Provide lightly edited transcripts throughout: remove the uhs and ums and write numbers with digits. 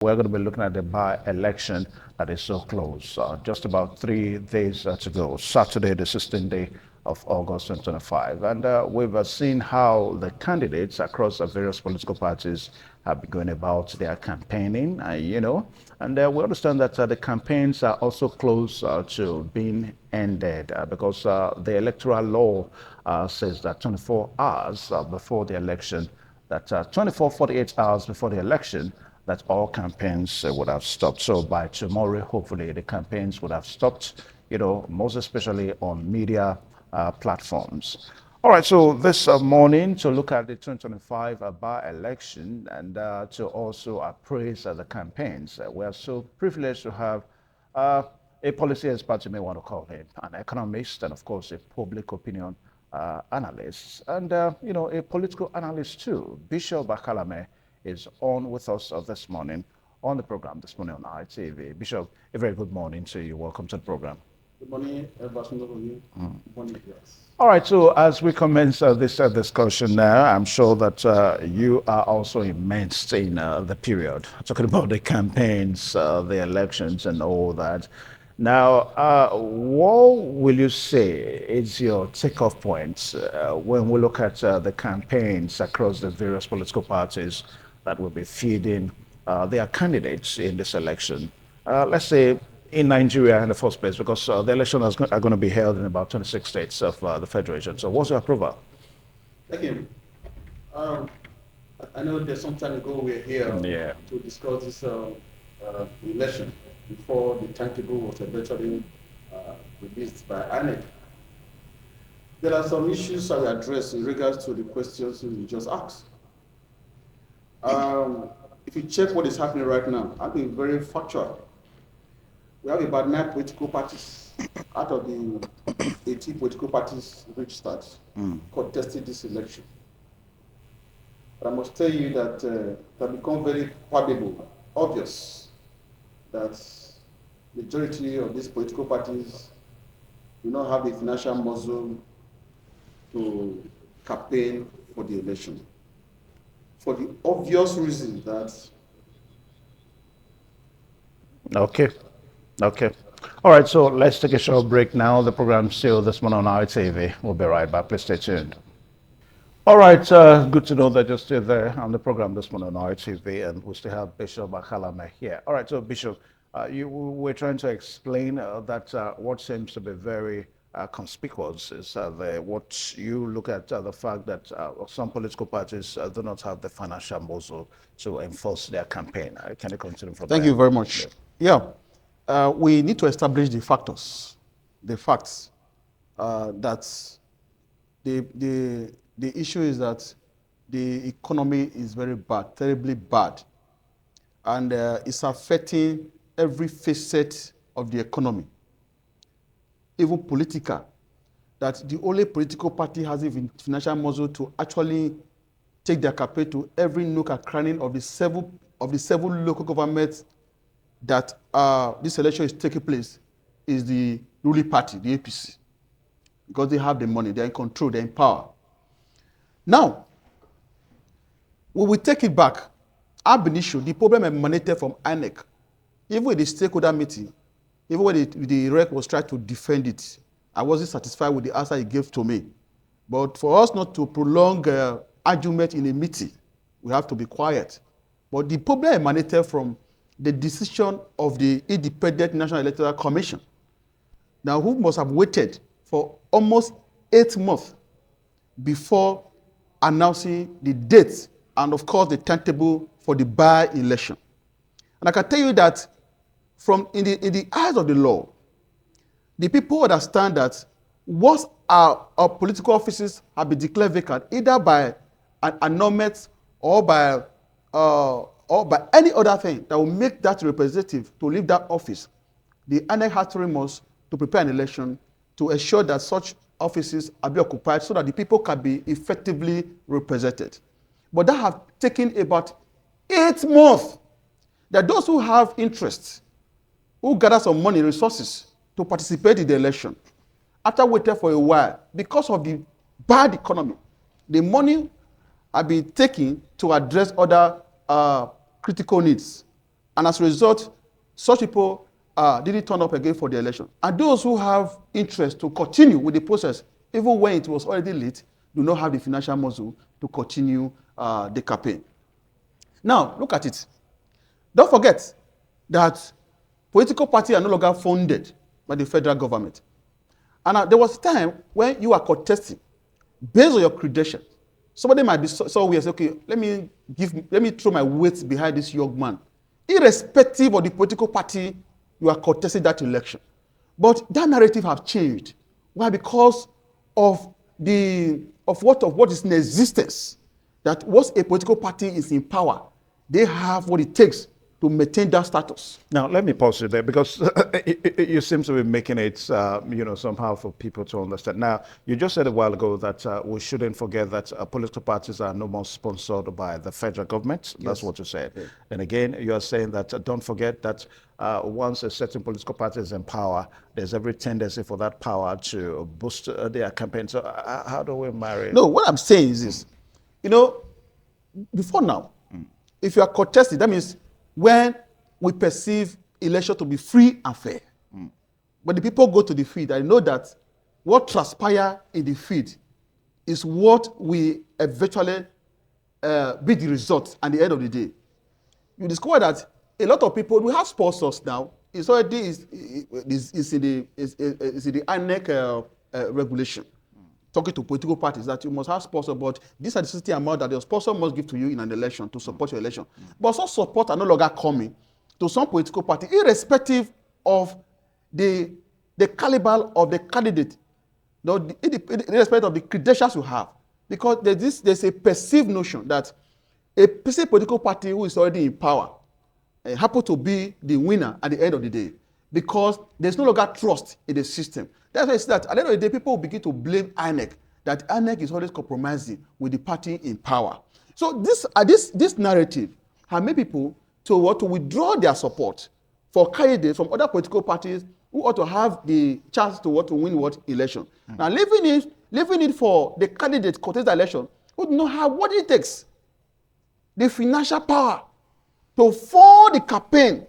We're going to be looking at the by-election that is so close. Just about 3 days to go. Saturday, the 16th day of August 2025. And we've seen how the candidates across the various political parties have been going about their campaigning, and we understand that the campaigns are also close to being ended because the electoral law says that 24 hours before the election, that 48 hours before the election, that all campaigns would have stopped. So by tomorrow, hopefully, the campaigns would have stopped, most especially on media platforms. All right, so this morning to look at the 2025 by-election and to also appraise the campaigns. We are so privileged to have a policy expert, you may want to call him, an economist, and of course a public opinion analyst, and a political analyst too. Bishop Bakalame is on with us this morning on the program this morning on ITV. Bishop, a very good morning to you. Welcome to the program. Good morning, Good morning, yes. All right, so as we commence this discussion now, I'm sure that you are also immersed in the period, talking about the campaigns, the elections, and all that. Now, what will you say is your takeoff point when we look at the campaigns across the various political parties that will be feeding their candidates in this election? Let's say in Nigeria in the first place, because the elections are going to be held in about 26 states of the Federation. So what's your approval? Thank you. I know that some time ago we were here to discuss this election before the timetable was eventually released by INEC. There are some issues I will address in regards to the questions you just asked. If you check what is happening right now, I'll be very factual. We have about 9 political parties out of the 18 political parties registered contesting this election. But I must tell you that it has become very palpable, obvious, that majority of these political parties do not have the financial muscle to campaign for the election. For the obvious reason that... Okay. All right, so let's take a short break now. The program's still this morning on ITV. We'll be right back. Please stay tuned. All right, good to know that you're still there on the program this morning on ITV, and we still have Bishop Bakalame here. All right, so Bishop, you were trying to explain that what seems to be very conspicuous is what you look at the fact that some political parties do not have the financial muscle to enforce their campaign. Can you continue from there? Thank you very much. Yeah. We need to establish the facts that the issue is that the economy is very bad, terribly bad, and it's affecting every facet of the economy, even political. That the only political party has even financial muscle to actually take their campaign to every nook and cranny of the seven local governments that this election is taking place is the ruling party, the APC, because they have the money, they're in control, they're in power. Now, when we take it back, ab initio, the problem emanated from INEC. Even with the stakeholder meeting, even when the REC was trying to defend it, I wasn't satisfied with the answer he gave to me. But for us not to prolong argument in a meeting, we have to be quiet. But the problem emanated from the decision of the Independent National Electoral Commission, now who must have waited for almost 8 months before announcing the dates and of course the timetable for the by-election. And I can tell you that in the eyes of the law, the people understand that once our political offices have been declared vacant, either by an annulment or by any other thing that will make that representative to leave that office, the INEC has 3 months to prepare an election to ensure that such offices are be occupied so that the people can be effectively represented. But that have taken about 8 months. That those who have interest, who gather some money, resources to participate in the election, after waiting for a while, because of the bad economy, the money have been taken to address other critical needs. And as a result, such people didn't turn up again for the election. And those who have interest to continue with the process, even when it was already late, do not have the financial muscle to continue the campaign. Now, look at it. Don't forget that political parties are no longer funded by the federal government. And there was a time when you are contesting based on your credentials. Somebody might be so weird, say, okay, let me throw my weight behind this young man, irrespective of the political party you are contesting that election. But that narrative have changed. Why? Because of what is in existence. That once a political party is in power, they have what it takes to maintain that status. Now, let me pause you there because you seem to be making it, somehow for people to understand. Now, you just said a while ago that we shouldn't forget that political parties are no more sponsored by the federal government. That's Yes. what you said. Yeah. And again, you are saying that don't forget that once a certain political party is in power, there's every tendency for that power to boost their campaign. So how do we marry? No, what I'm saying is this. Before now, if you are contesting, that means when we perceive election to be free and fair. But the people go to the field, I know that what transpires in the field is what will eventually be the result at the end of the day. You discover that a lot of people, we have sponsors now. It's already is in the INEC regulation. Talking to political parties that you must have sponsors, but these are the certain amount that your sponsor must give to you in an election to support your election. But some support are no longer coming to some political party, irrespective of the caliber of the candidate, irrespective of the credentials you have. Because there's a perceived notion that a political party who is already in power happen to be the winner at the end of the day, because there's no longer trust in the system. That's why I say that at the end of the day, people will begin to blame INEC, that INEC is always compromising with the party in power. So this narrative has made people to withdraw their support for candidates from other political parties who ought to have the chance to win election. Now, leaving it for the candidate contest the election who do not have what it takes, the financial power to fund the campaign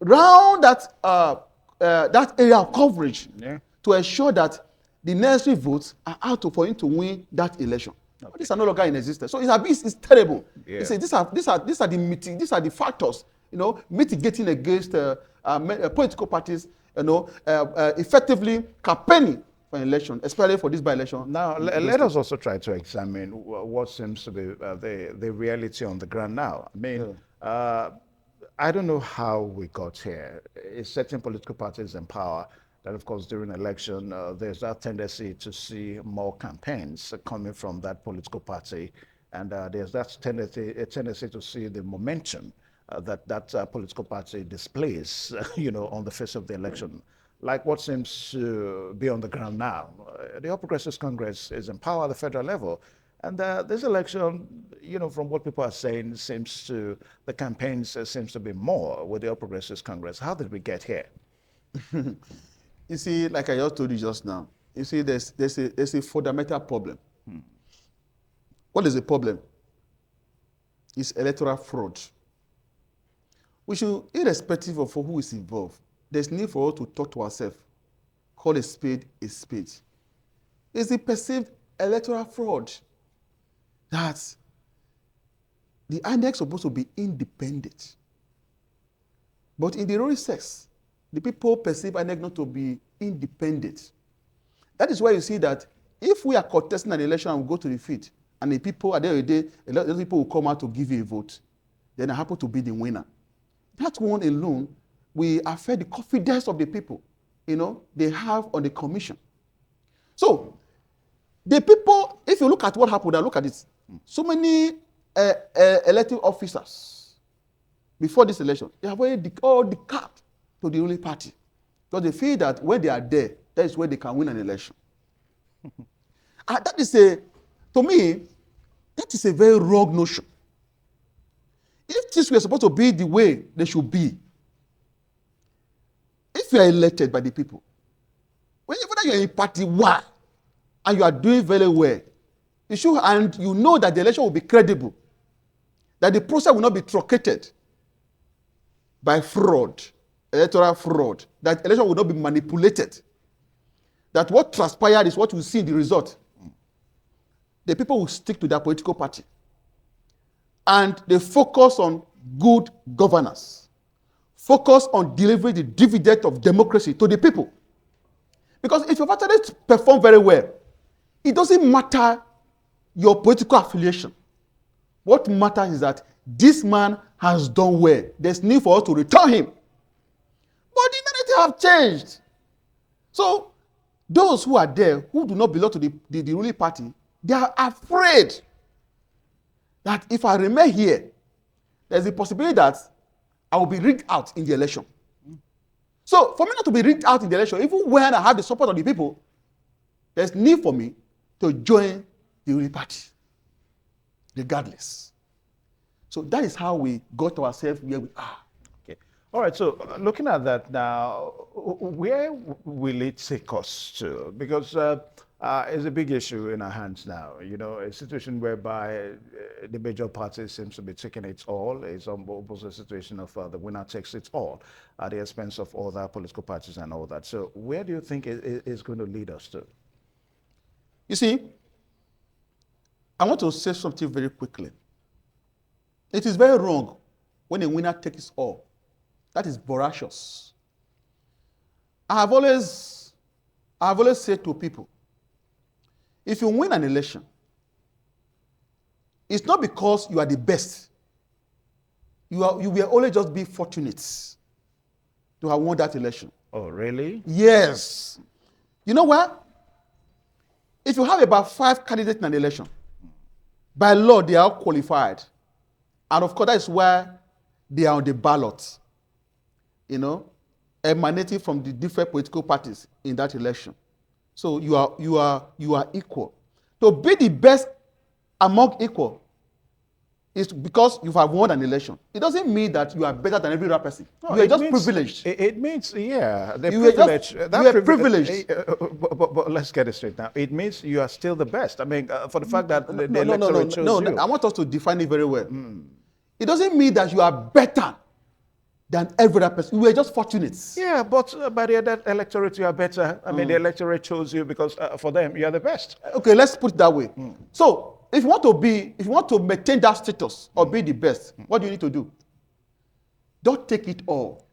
around that area of coverage. Yeah. To ensure that the necessary votes are out for him to win that election. Okay. These are no longer in existence. So it's terrible. Yeah. You see, these are the factors, mitigating against political parties, effectively campaigning for an election, especially for this by-election. Now, let us also try to examine what seems to be the reality on the ground now. I mean, I don't know how we got here. A certain political parties in power. That, of course, during election, there's that tendency to see more campaigns coming from that political party, and there's that tendency to see the momentum that political party displays, on the face of the election, like what seems to be on the ground now. The All Progressives Congress is in power at the federal level, and this election, from what people are saying, the campaigns seems to be more with the All Progressives Congress. How did we get here? You see, like I just told you just now, you see, there's a fundamental problem. What is the problem? It's electoral fraud. We should, irrespective of who is involved, there's need for us to talk to ourselves, call a spade a spade. It's the perceived electoral fraud that the INEC is supposed to be independent. But in the real sense, the people perceive INEC not to be independent. That is why you see that if we are contesting an election and we go to the field, and the people at the end of the day, a lot of people will come out to give you a vote, then I happen to be the winner. That one alone will affect the confidence of the people, they have on the commission. So, the people, if you look at what happened, look at it. So many elected officers before this election, they have already all declared to the ruling party, because they feel that when they are there, that is where they can win an election. And that is to me, that is a very wrong notion. If things were supposed to be the way they should be, if you are elected by the people, whether you are in party one and you are doing very well, and you know that the election will be credible, that the process will not be truncated, by fraud, electoral fraud, that election will not be manipulated, that what transpired is what we see in the result, the people will stick to their political party. And they focus on good governance, focus on delivering the dividend of democracy to the people. Because if you've actually performed very well, it doesn't matter your political affiliation. What matters is that this man has done well. There's need for us to return him. But the narrative have changed. So those who are there, who do not belong to the ruling party, they are afraid that if I remain here, there's a possibility that I will be rigged out in the election. So for me not to be rigged out in the election, even when I have the support of the people, there's need for me to join the ruling party, regardless. So that is how we got ourselves where we are. Okay. All right. So looking at that now, where will it take us to? Because it's a big issue in our hands now. You know, a situation whereby the major party seems to be taking it all. It's almost a situation of the winner takes it all at the expense of other political parties and all that. So where do you think it is going to lead us to? You see, I want to say something very quickly. It is very wrong when a winner takes all. That is voracious. I have always said to people, if you win an election, it's not because you are the best. You will only just be fortunate to have won that election. Oh, really? Yes. You know what? If you have about 5 candidates in an election, by law, they are all qualified. And of course, that is why they are on the ballot, you know, emanating from the different political parties in that election. So you are equal. To be the best among equal is because you have won an election. It doesn't mean that you are better than every other person. No, you are just privileged. It means, yeah, the You are privilege. just- you are privileged. But let's get it straight now. It means you are still the best. I mean, for the fact that the electorate chose you. I want us to define it very well. It doesn't mean that you are better than every other person. You were just fortunate. Yeah, but by the electorate, you are better. I mean, the electorate chose you because for them, you are the best. Okay, let's put it that way. So, if you want to maintain that status or be the best, what do you need to do? Don't take it all.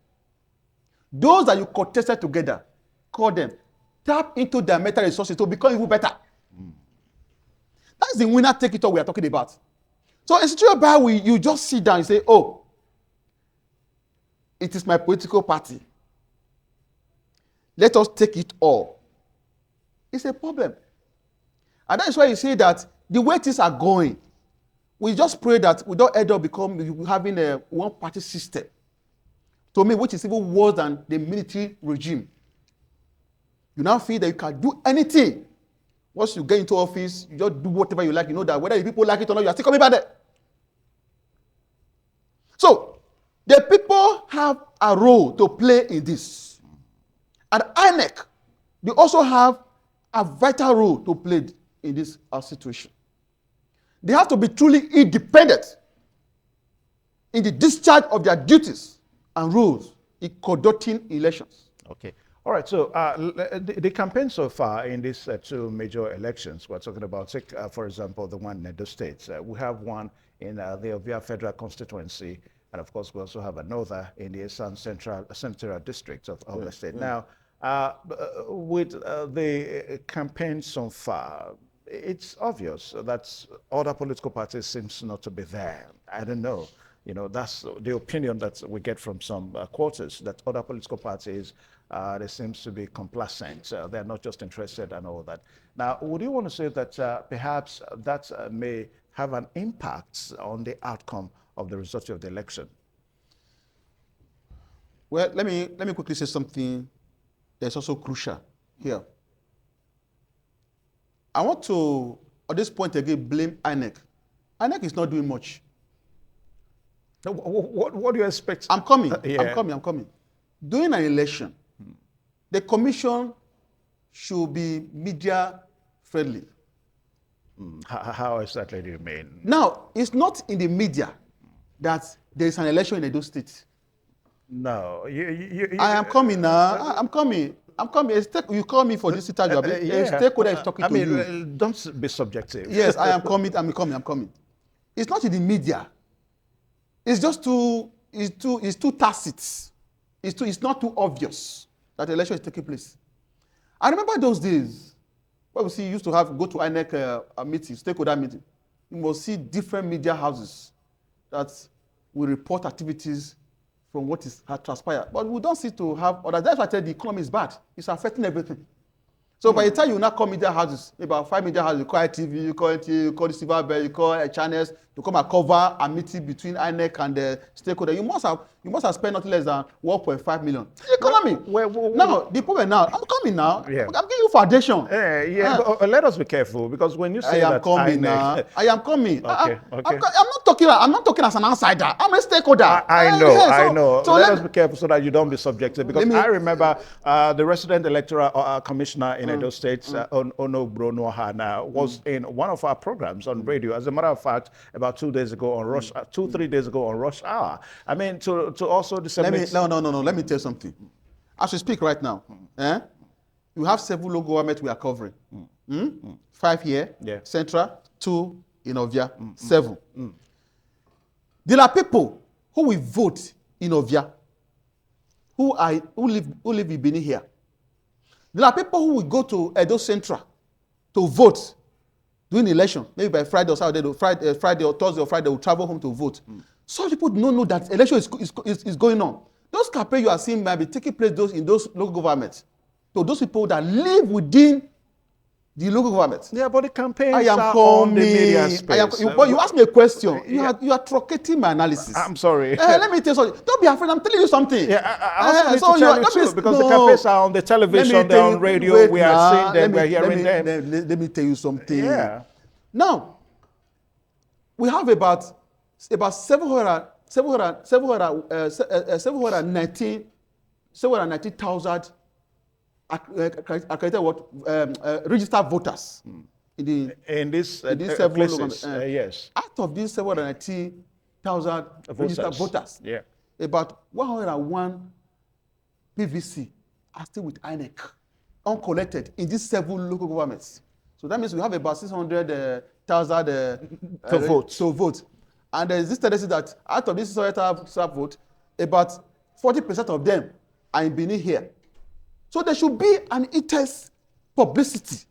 Those that you contested together, call them. Tap into their mental resources to become even better. That's the winner take it all we are talking about. So, in situation whereby you just sit down and say, oh, it is my political party. Let us take it all. It's a problem. And that is why you see that the way things are going, we just pray that we don't end up having a one-party system. To me, which is even worse than the military regime. You now feel that you can do anything. Once you get into office, you just do whatever you like. You know that whether the people like it or not, you are still coming back there. So, the people have a role to play in this. And INEC, they also have a vital role to play in this situation. They have to be truly independent in the discharge of their duties and rules in conducting elections. Okay. All right. So the campaign so far in these 2 major elections, we're talking about, take, for example, the one in the states. We have one in the Ovia Federal Constituency. And of course, we also have another in the Eastern Central District of the state. Now, with the campaign so far, it's obvious that other political parties seems not to be there. I don't know. You know, that's the opinion that we get from some quarters, that other political parties, they seems to be complacent. They're not just interested and all that. Now, would you want to say that perhaps that may have an impact on the outcome of the result of the election? Well, let me quickly say something that's also crucial here. I want to, at this point again, blame INEC. INEC is not doing much. What do you expect? I'm coming. Yeah. I'm coming. During an election, the commission should be media friendly. How exactly do you mean? Now, it's not in the media that there is an election in Edo State. No, I am coming now. I'm coming. I'm coming. You call me for this interview. A stakeholder is talking to you. Don't be subjective. Yes, I am coming. I'm coming. I'm coming. It's not in the media. It's just it's too tacit. It's not too obvious that the election is taking place. I remember those days where we used to go to INEC meeting, stakeholder meeting. You must see different media houses that will report activities from what has transpired. But we don't see to have others. That's why I tell the economy is bad. It's affecting everything. So by the time you now call media houses, about 5 media houses, you call TV, you call NTA, you call the Silver Bell, you call channels to come and cover a meeting between INEC and the stakeholder. You must have spent not less than 1.5 million. The economy. Now the problem now. I'm coming now. Yeah. I'm giving you foundation. But let us be careful because when you say I am that coming INEC, now. I am coming. Okay. I'm not talking as an outsider. I'm a stakeholder. I know. Yeah, I know. So let us be careful so that you don't be subjective. Because I remember the resident electoral commissioner in Edo State, Ono Bronohana, was in one of our programs on radio. As a matter of fact, about 2 days ago on Rush, 3 days ago on Rush Hour. I mean, to also disseminate. No. Let me tell you something. As we speak right now, you have several local governments we are covering. 5 here, Central, 2 in Ovia, 7. There are people who will vote in Ovia, who live in Benin here. There are people who will go to Edo Central to vote during the election. Maybe by Friday or Saturday, Friday or Thursday or Friday, they will travel home to vote. Some people don't know that election is going on. Those campaigns you are seeing might be taking place in those local governments. So those people that live within the local government. Yeah, but the campaigns I am are coming. on the media space. But you asked me a question. You are truncating my analysis. I'm sorry. Let me tell you something. Don't be afraid. I'm telling you something. Yeah, I also need to tell you too, because the campaigns are on the television, they're on radio, we are seeing them, we're hearing them. Let me tell you something. Yeah. Now, we have about 719,000 registered voters in these several places. Yes. Out of these 790,000 registered voters, about 101 PVC are still with INEC, uncollected in these several local governments. So that means we have about 600,000 to vote. And there is this tendency that out of these 600,000 vote, about 40% of them are in Benin here. So there should be an intense publicity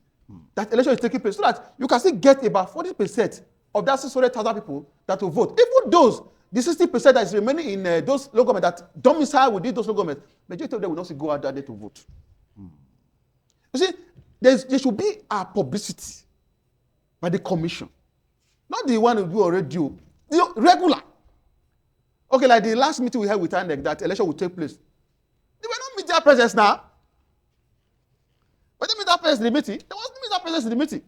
that election is taking place so that you can still get about 40% of that 600,000 people that will vote. Even those, the 60% that is remaining in those local governments that domicile within those local governments, majority of them will not go out that day to vote. You see, there should be a publicity by the commission. Not the one who do already, the regular. Okay, like the last meeting we had with INEC that election will take place. There were no media presence now. But they media presence in the meeting. There was no media presence in the meeting.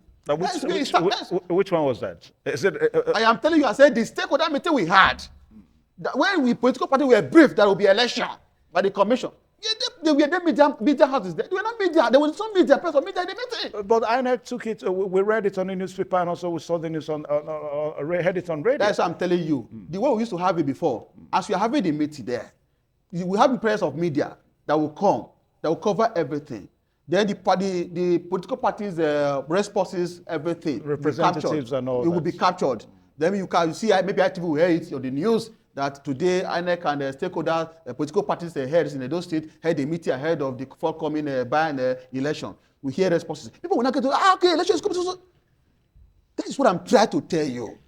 Which one was that? Is it, I am telling you, I said the stakeholder meeting we had, that when we political party were briefed that there will be election by the commission. They were the media houses. They were not media. There was some media, press or media in the meeting. But INEC took it. We read it on the newspaper, and also we saw the news heard it on radio. That's what I'm telling you. The way we used to have it before, as we are having the meeting there, we have the presence of media that will come, that will cover everything. Then the political parties' responses, everything, representatives and all. It will be captured. Then you can see maybe ITV will hear it on the news that today INEC and stakeholders, political parties heads in Edo State had a meeting ahead of the forthcoming by-election. We hear responses. People will not get to okay, election is coming. That is what I'm trying to tell you.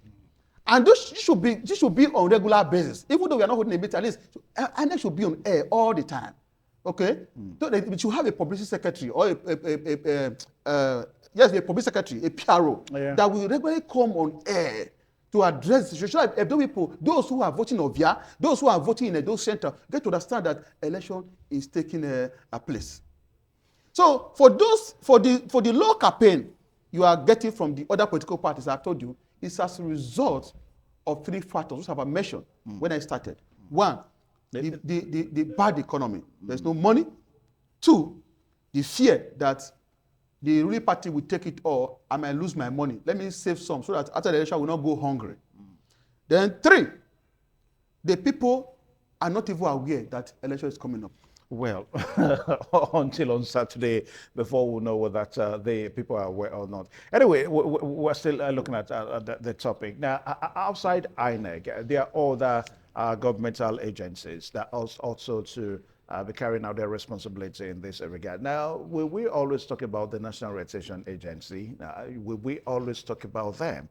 And this should be on regular basis. Even though we are not holding a meeting, at least INEC should be on air all the time. Okay? So they should have a publicity secretary or a publicity secretary, a PRO, that will regularly come on air to address the situation. If those people, those who are voting Ovia, those who are voting in Edo Center, get to understand that election is taking a place. So for the low campaign you are getting from the other political parties, I told you, it's as a result of 3 factors which I have mentioned when I started. 1, the bad economy. There's no money. 2, the fear that the ruling party will take it all. I might lose my money. Let me save some so that after the election I will not go hungry. Then 3, the people are not even aware that election is coming up. Well, until on Saturday, before we know whether the people are aware or not. Anyway, we're still looking at the topic. Now, outside INEC, there are other governmental agencies that also to be carrying out their responsibility in this regard. Now, we always talk about the National Rotation Agency. We always talk about them.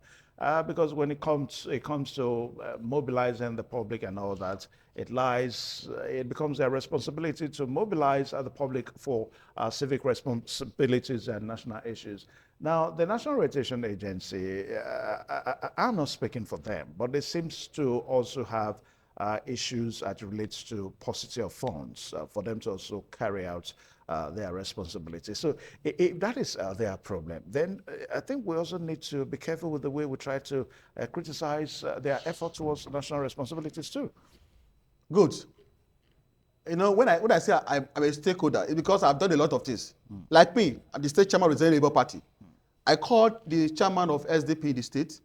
Because when it comes to mobilizing the public and all that, it becomes their responsibility to mobilize the public for civic responsibilities and national issues. Now, the National Rotation Agency, I'm not speaking for them, but it seems to also have issues as it relates to paucity of funds for them to also carry out their responsibility. So if that is their problem, then I think we also need to be careful with the way we try to criticize their effort towards national responsibilities too. Good. You know, when I say I'm a stakeholder, it's because I've done a lot of things. Like me, I'm the state chairman of the Labour Party. I called the chairman of SDP in the state,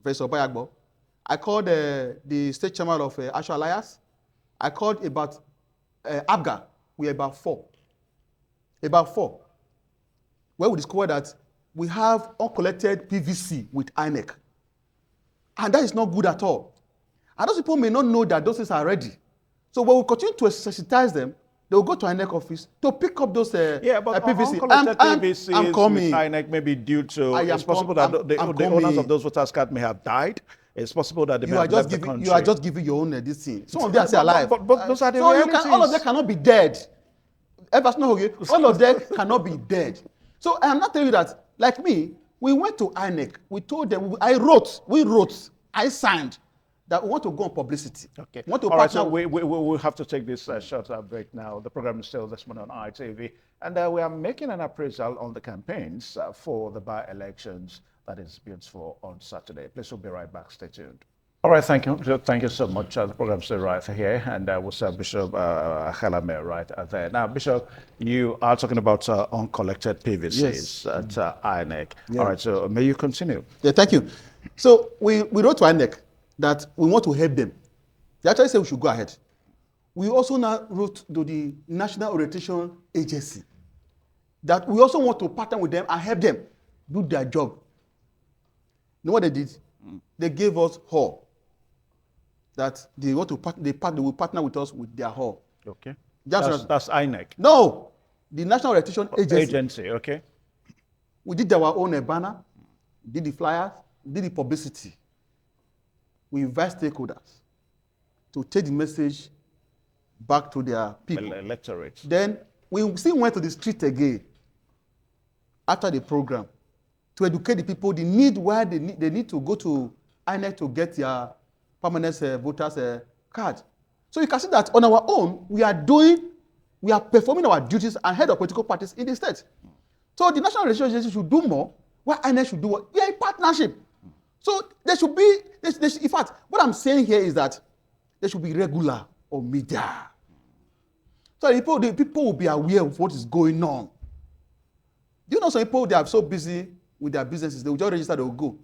Professor Bayagbo. I called the state chairman of Action Alliance. I called about ABGA. We're about four. Where we discovered that we have uncollected PVC with INEC. And that is not good at all. And those people may not know that those things are ready. So when we continue to sensitize them, they will go to INEC office to pick up those PVC. Uncollected PVCs I'm coming. with INEC may be due to, it's possible that the owners of those voters' cards may have died. It's possible that they may have left the country. You are just giving your own this thing. Some of them are still alive. But those are the realities. All of them cannot be dead. All of them cannot be dead. So I am not telling you that, like me, we went to INEC. We told them, we wrote, I signed that we want to go on publicity. Okay. Want to all right, so we'll have to take this short break now. The program is still this morning on ITV. And we are making an appraisal on the campaigns for the by-elections that is built for on Saturday. Please, we'll be right back. Stay tuned. All right, thank you. Thank you so much. The program's still right here, and we'll have Bishop Halame right there. Now, Bishop, you are talking about uncollected PVCs at INEC. Yeah. All right, so may you continue? Yeah, thank you. So we wrote to INEC that we want to help them. They actually said we should go ahead. We also now wrote to the National Orientation Agency that we also want to partner with them and help them do their job. You know what they did? They gave us hall. That they want to they will partner with us with their hall. Okay. That's INEC. No, the National Orientation Agency. Okay. We did our own banner, did the flyers, did the publicity. We invite stakeholders to take the message back to their people. Electorate. Then we still went to the street again after the program to educate the people the need why they need to go to INEC to get their permanent voters card. So you can see that on our own, we are performing our duties ahead of political parties in the state. So the National Election Agency should do more, while INEC should do what? We are in partnership. So there should be, in fact, what I'm saying here is that there should be regular or media. So the people will be aware of what is going on. Do you know some people, they are so busy with their businesses, they will just register, they will go.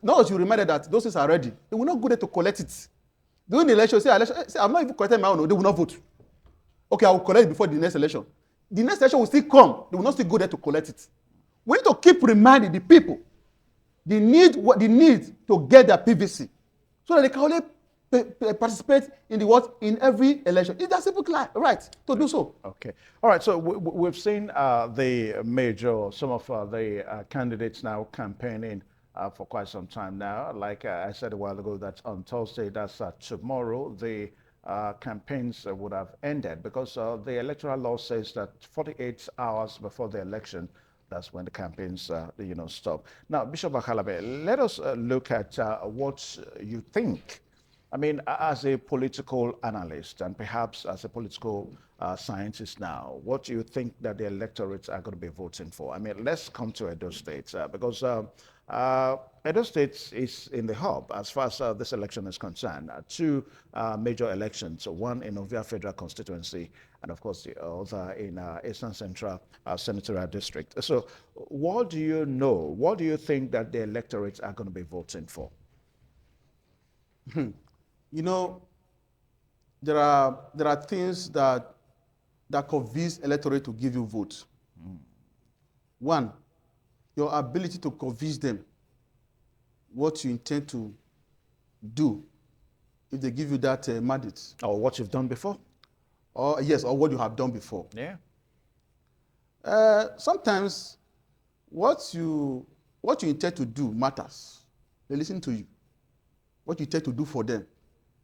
Now as you reminded that those things are ready, they will not go there to collect it. During the election, say I'm not even collecting my own, they will not vote. Okay, I will collect it before the next election. The next election will still come, they will not still go there to collect it. We need to keep reminding the people the need to get their PVC so that they can only participate in every election. It's a simple right to do so. Okay. All right. So we've seen some of the candidates now campaigning for quite some time now. Like I said a while ago, that on Thursday, that's tomorrow, the campaigns would have ended because the electoral law says that 48 hours before the election, that's when the campaigns, stop. Now, Bishop Akalabe, let us look at what you think. I mean, as a political analyst and perhaps as a political scientist now, what do you think that the electorates are going to be voting for? I mean, let's come to Edo State because Edo State is in the hub as far as this election is concerned. Two major elections, one in Ovia Federal Constituency and, of course, the other in Eastern Central Senatorial District. So what do you know? What do you think that the electorates are going to be voting for? You know, there are things that convince electorate to give you votes. One, your ability to convince them what you intend to do if they give you that mandate. Or what you've done before. Or yes, or what you have done before. Yeah. Sometimes what you intend to do matters. They listen to you. What you intend to do for them.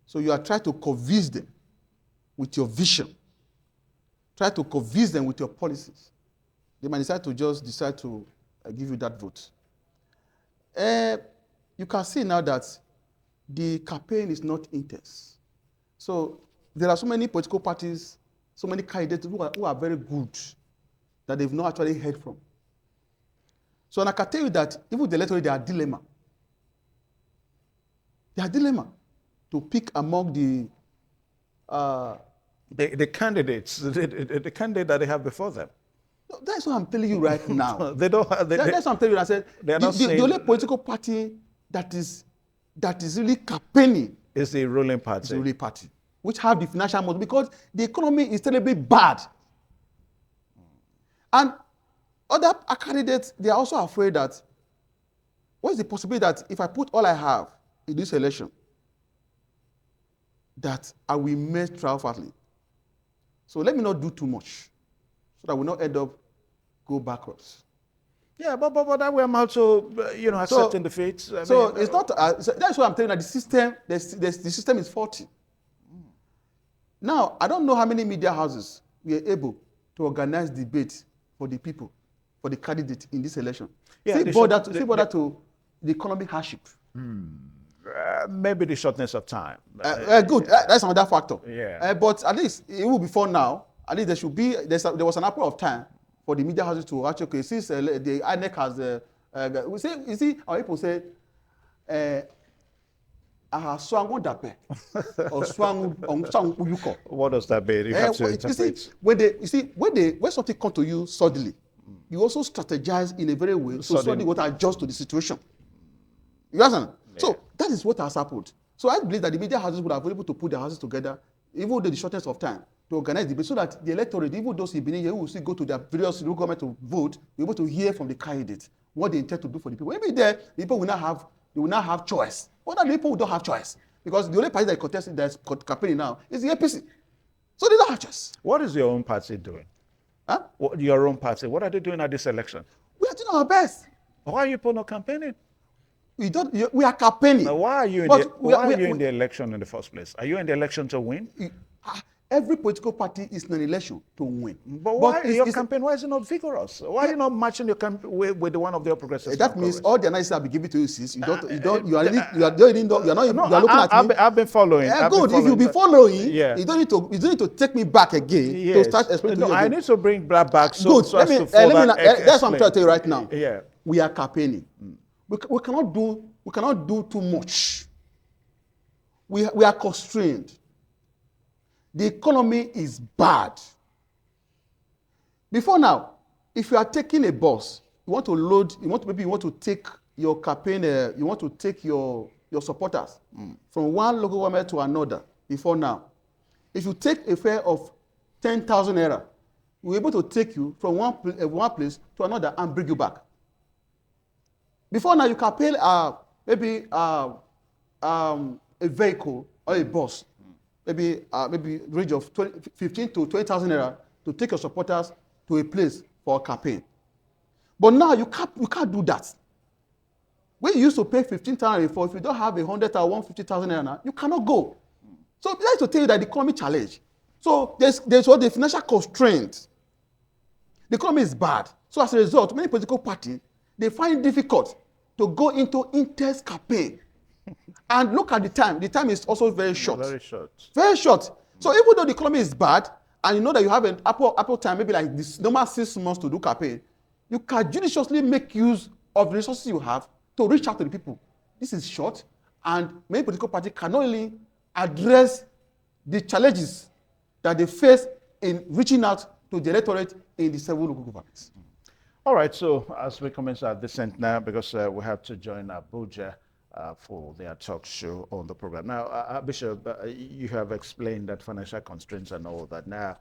So you are trying to convince them with your vision. Try to convince them with your policies. They might decide to give you that vote. You can see now that the campaign is not intense. So there are so many political parties, so many candidates who are very good that they've not actually heard from. So and I can tell you that even the electorate, they are dilemma. They are dilemma to pick among the candidates, the candidate that they have before them. That's what I'm telling you right now. They don't. That's what I'm telling you. I said the only political party that is really campaigning is the ruling party. Is the ruling party, which have the financial model because the economy is terribly bad. And other candidates, they are also afraid that what is the possibility that if I put all I have in this election, that I will make triumphantly. So let me not do too much, so that we not end up go backwards. Yeah, but that we amount to accepting defeat. So it's not. That's what I'm telling you. That the system, the system is faulty. Now I don't know how many media houses we are able to organize debate for the people, for the candidate in this election. Yeah, see bother to the economic hardship. Maybe the shortness of time. Good. That's another factor. Yeah. But at least it will be for now. At least there should be. There was an apple of time for the media houses to actually, okay, since the INEC has, you see, our people say, what does that mean? You have to interpret. When something comes to you suddenly, you also strategize in a very way so suddenly what adjust to the situation. You understand? Yeah. So that is what has happened. So I believe that the media houses would have been able to put their houses together, even though the shortest of time, to organize debate so that the electorate, even those in Benin, who will still go to their various local government to vote, be able to hear from the candidates what they intend to do for the people. Maybe there, the people will not have choice. But other people don't have choice. Because the only party that contesting that's campaigning now is the APC. So they don't have choice. What is your own party doing? Huh? Your own party, what are they doing at this election? We are doing our best. Why are you not campaigning? We are campaigning. Now, why are you in the election in the first place? Are you in the election to win? Every political party is in an election to win. But why is your campaign? Why is it not vigorous? Why are you not matching your campaign with the one of the progressives? That means all the analysis I'll be giving to you is you are looking at me. I've been following. Good. If you be following, you don't need to take me back again to start explaining. No, I need to bring that back. Good. That's what I'm trying to tell you right now. Yeah. We are campaigning. We cannot do too much. We are constrained. The economy is bad. Before now, if you are taking a bus, you want to take your campaign, you want to take your supporters from one local government to another. Before now, if you take a fare of 10,000 naira, we're able to take you from one place to another and bring you back. Before now, you can pay maybe a vehicle or a bus, maybe range of 15 to 20,000 naira to take your supporters to a place for a campaign. But now you can't do that. When you used to pay 15,000 before, if you don't have 100 or 150,000 naira, you cannot go. So that's to tell you that the economy challenge. So there's what the financial constraint. The economy is bad. So as a result, many political parties, they find it difficult to go into intense campaign. And look at the time. The time is also very short. Very short. Very short. So even though the economy is bad, and you know that you have an ample time, maybe like this normal 6 months to do campaign, you can judiciously make use of the resources you have to reach out to the people. This is short, and many political parties can not only address the challenges that they face in reaching out to the electorate in the 7 local governments. All right, so as we commence our descent now, because we have to join Abuja, for their talk show on the program. Now, Bishop, you have explained that financial constraints and all that. Now,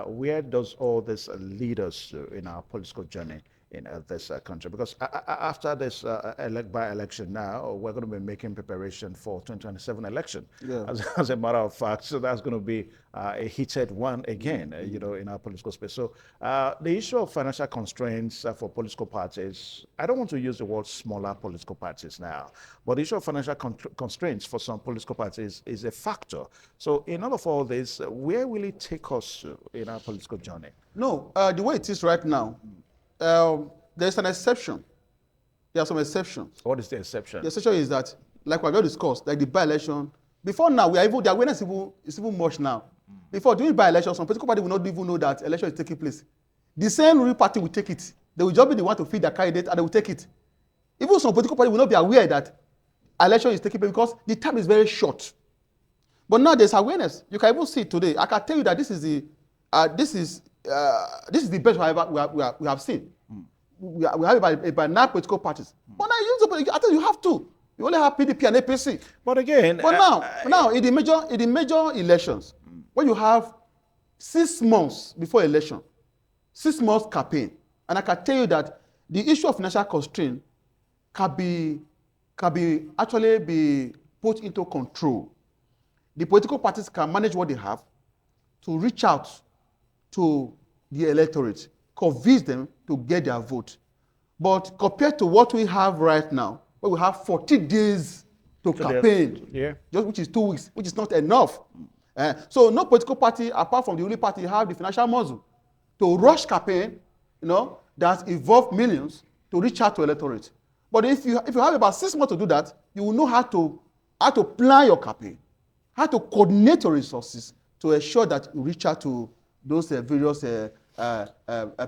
where does all this lead us to in our political journey in this country? Because after this by-election now, we're going to be making preparation for 2027 election. Yeah. As a matter of fact, so that's going to be a heated one again, in our political space. So the issue of financial constraints for political parties, I don't want to use the word smaller political parties now, but the issue of financial constraints for some political parties is a factor. So in all of all this, where will it take us to in our political journey? No, the way it is right now, there's an exception. There are some exceptions. What is the exception? The exception is that, like we just discussed, like the by-election. Before now, the awareness is even much now. Before during by-election, some political party will not even know that election is taking place. The same ruling party will take it. They will just be the one to feed their candidate, and they will take it. Even some political party will not be aware that election is taking place because the time is very short. But now there's awareness. You can even see it today. I can tell you that this is the best we have seen. We have about 9 political parties. But now I tell you have two. You only have PDP and APC. But again, now in the major elections, when you have 6 months before election, 6 months campaign, and I can tell you that the issue of financial constraint can actually be put into control. The political parties can manage what they have to reach out to the electorate, convince them to get their vote. But compared to what we have right now, where we have 40 days to campaign, which is 2 weeks, which is not enough. So no political party, apart from the ruling party, have the financial muscle to rush campaign, that involve millions to reach out to electorate. But if you have about 6 months to do that, you will know how to plan your campaign, how to coordinate your resources to ensure that you reach out to those various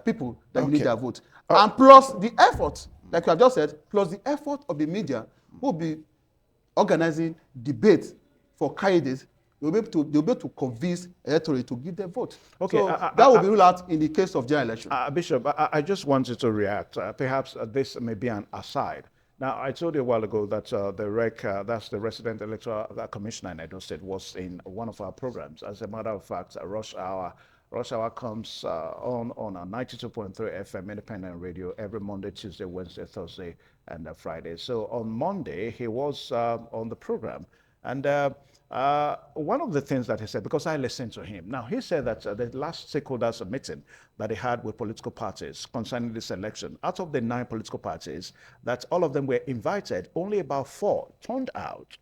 people that you need their vote. And plus the effort, like you have just said, plus the effort of the media will be organizing debates for candidates. They'll be able to convince electorate to give their vote. Okay, so that will be ruled out in the case of general election. Bishop, I just wanted to react. Perhaps this may be an aside. Now, I told you a while ago that the REC, that's the Resident Electoral Commissioner in Edo State, was in one of our programs. As a matter of fact, Rush Hour comes on a 92.3 FM independent radio every Monday, Tuesday, Wednesday, Thursday, and Friday. So on Monday, he was on the program. And one of the things that he said, because I listened to him, now he said that the last stakeholders meeting that he had with political parties concerning this election, out of the 9 political parties, that all of them were invited, only about 4 turned out.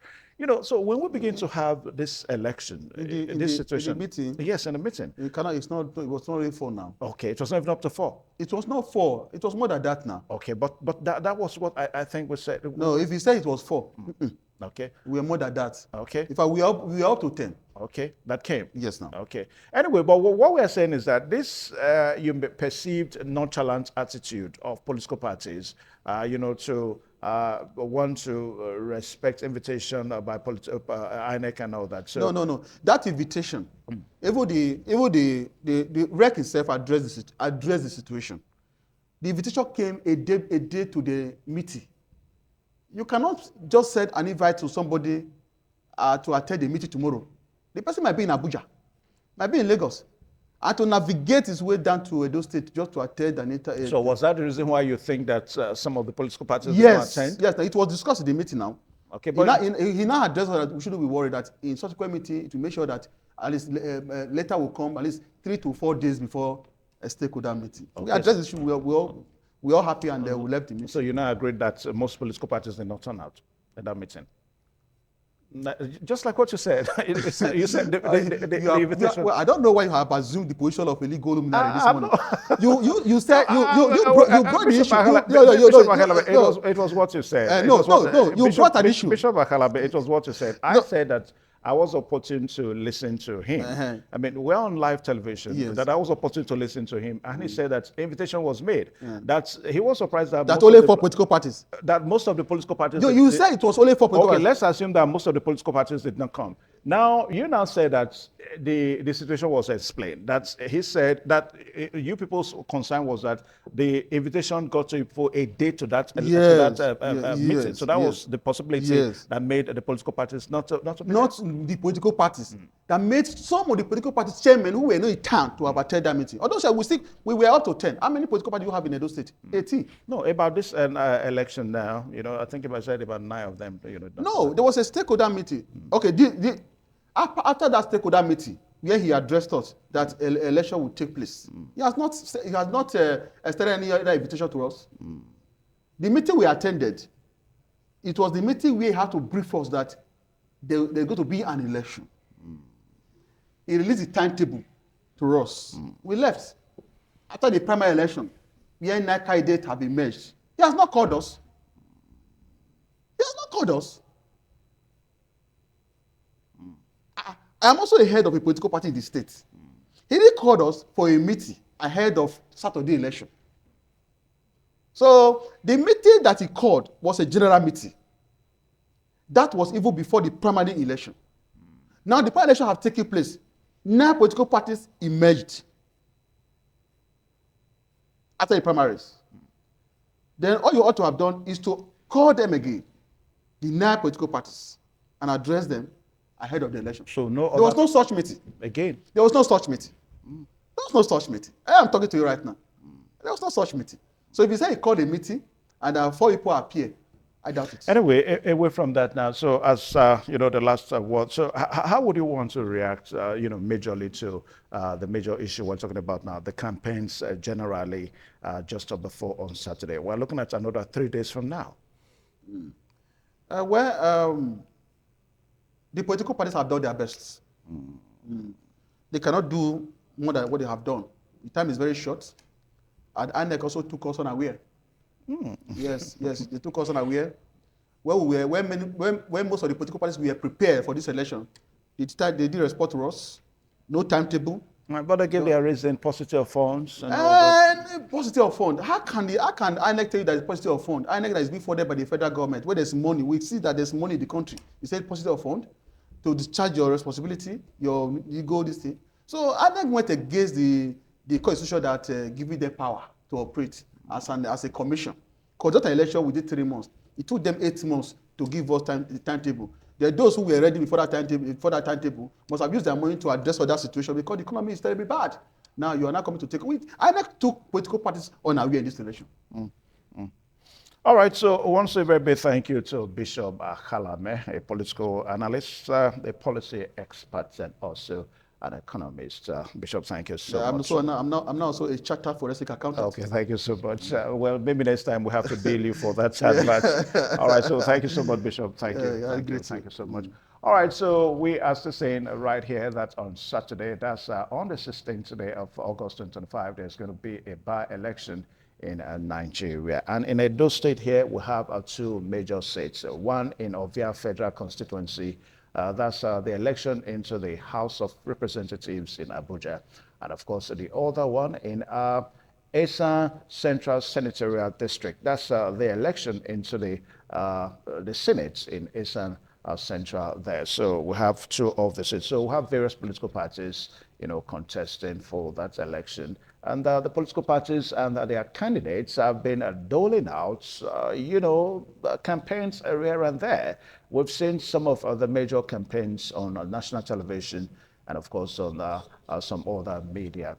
So when we begin to have this election, in this situation, in the meeting, yes, in the meeting, it was not really 4 now. Okay, it was not even up to 4. It was not 4. It was more than that now. Okay, but that was what I think we said. No, if you said it was 4, okay, we are more than that. Okay, in fact, we are up to 10. Okay, that came. Yes, now. Okay. Anyway, but what we are saying is that this you perceived nonchalant attitude of political parties, to want to respect invitation by INEC and all that. So no. That invitation, even the REC itself addressed the situation. The invitation came a day to the meeting. You cannot just send an invite to somebody to attend the meeting tomorrow. The person might be in Abuja, might be in Lagos, and to navigate his way down to Edo State just to attend an interview. So was that the reason why you think that some of the political parties did not attend? Yes, it was discussed in the meeting now. Okay, but he now addressed that we shouldn't be worried that in subsequent meeting to make sure that at least letter will come at least 3 to 4 days before a stakeholder meeting. Okay. We addressed the issue. We're all happy, and we left the meeting. So you now agreed that most political parties did not turn out at that meeting. Just like what you said, you said the invitation. Well, I don't know why you have assumed the position of a legal luminary this morning. You said you brought the issue. It was what you said. You brought an issue. Bishop Akalabe, it was what you said. I said that I was opportune to listen to him. I mean, we're on live television. Yes. That I was opportune to listen to him, and he said that invitation was made. That he was surprised that only 4 political parties. That most of the political parties. No, you said it was only 4 political parties. Okay, let's assume that most of the political parties did not come. Now you say that the situation was explained. That's he said that you people's concern was that the invitation got to you for a date to that Yes, meeting. So that was yes, the possibility yes. that made the political parties not to be Not the political parties that made some of the political parties chairmen who were not in town to have attended that meeting. Although we were up to 10. How many political parties do you have in Edo State? 18. No, about this election now, I think I said about 9 of them, No, there was a stakeholder meeting. Okay, after that stakeholder meeting, where he addressed us that election would take place, he has not extended any other invitation to us. The meeting we attended, it was the meeting where he had to brief us that there's going to be an election. He released the timetable to us. We left after the primary election, where 9 candidates have been merged. He has not called us. He has not called us. I am also the head of a political party in the state. He didn't call us for a meeting ahead of Saturday election. So the meeting that he called was a general meeting. That was even before the primary election. Now the primary election have taken place. 9 political parties emerged after the primaries. Then all you ought to have done is to call them again, the 9 political parties, and address them ahead of the election. So there was no such meeting. Again. There was no such meeting. There was no such meeting. I am talking to you right now. There was no such meeting. So if you say you called a meeting and 4 people appear, I doubt it. Anyway, away from that now. So as the last word. So how would you want to react, majorly to the major issue we're talking about now, the campaigns generally, just before on Saturday? We're looking at another 3 days from now. The political parties have done their best. They cannot do more than what they have done. The time is very short. And INEC also took us unaware. Yes, they took us unaware. When most of the political parties were prepared for this election, they did respond to us. No timetable. But they gave their reason, positive of funds and all that. Positive of fund. How can INEC tell you that it's positive of fund? INEC that is being funded by the federal government, where there's money. We see that there's money in the country. You said positive of fund to discharge your responsibility, you go this thing. So INEC went against the constitution that giving them power to operate as a commission. Conduct an election within 3 months. It took them 8 months to give us the timetable. There are those who were ready before that timetable must have used their money to address other situation because the economy is terribly bad. Now you are not coming to take it. INEC took political parties unaware in this election. All right, so once a very big thank you to Bishop Khalame, a political analyst, a policy expert, and also an economist. Bishop, thank you so much. I'm now also a chartered forensic accountant. Okay, thank you so much. Well, maybe next time we have to bill you for that advert. All right, so thank you so much, Bishop. Thank you. Thank you so much. All right, so we are still saying right here that on Saturday, that's on the 16th day of August 2025, there's going to be a by-election in Nigeria. And in Edo State here, we have 2 major seats. One in Ovia Federal Constituency, that's the election into the House of Representatives in Abuja. And of course, the other one in Esan Central Senatorial District. That's the election into the Senate in Esan Central there. So we have 2 of the seats. So we have various political parties, contesting for that election. And the political parties and their candidates have been doling out, campaigns here and there. We've seen some of the major campaigns on national television and, of course, on some other media.